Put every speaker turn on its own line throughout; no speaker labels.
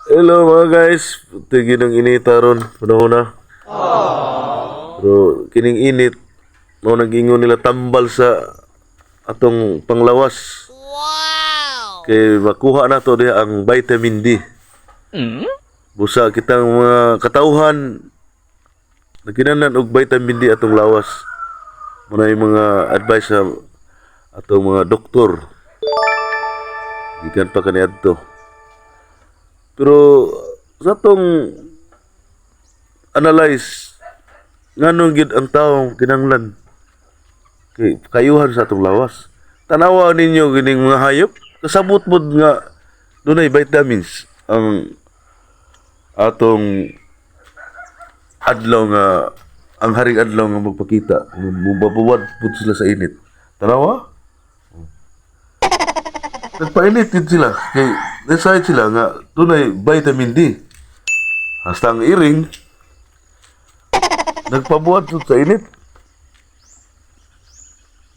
Hello mga guys, tingin ng inita ron, panahon na. Pero kining init, mo nag-ingon nila tambal sa atong panglawas. Kay makuha na to diha ang vitamin D. Busa kitang mga katauhan, nagkinanan og vitamin D atong lawas. Muna yung mga advice sa atong mga doktor. Gikan pa kaniadto. Pero sa atong analyze nganong gid ang taong kinanglan kay kayuhan sa atong lawas. Tanawa ninyo gining mga hayop kasabot pod nga dunay vitamins ang atong adlaw nga ang haring adlaw nga magpakita mubabuwad pud sila sa init. Tanawa? Nagpainit din sila kay decide sila nga dunay vitamin D. Hasta ang iring nagpabuhat sa init.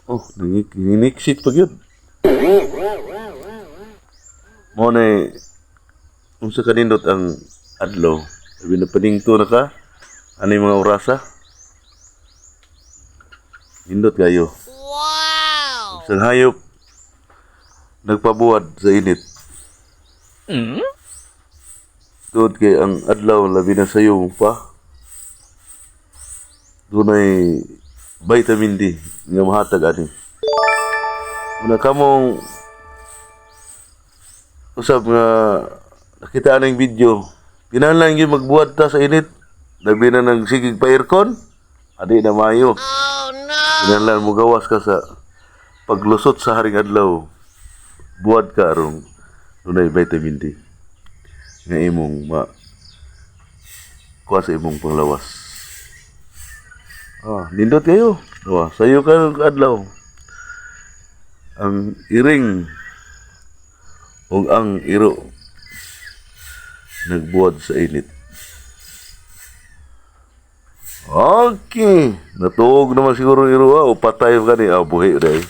Oh, niniksik pa yun. Mo na unsa kanindot ang adlaw. Sabi na paningto na ka. Ano yung mga orasa? Nindot kayo. Wow! Sa hayop nagpabuhat sa init. Doon kay ang adlaw labi na sayo pa. Doon ay vitamin D nga mahatag ani. Una kamong usab nga nakita ning video. Kinahanglan gyud magbuhat ta sa init. Labi na nang sigig pa aircon. Adi na mayo. Oh no. Kinahanglan mo gawas ka sa paglusot sa haring adlaw. Buhat ka arong dunay vitamin D nga imong kuha sa imong panglawas. Nindot kayo. Sayo ka adlaw. Ang iring o ang iro nagbuhat sa init. Okay. Natuog naman siguro iro o patay ka ni. Buhi dahil.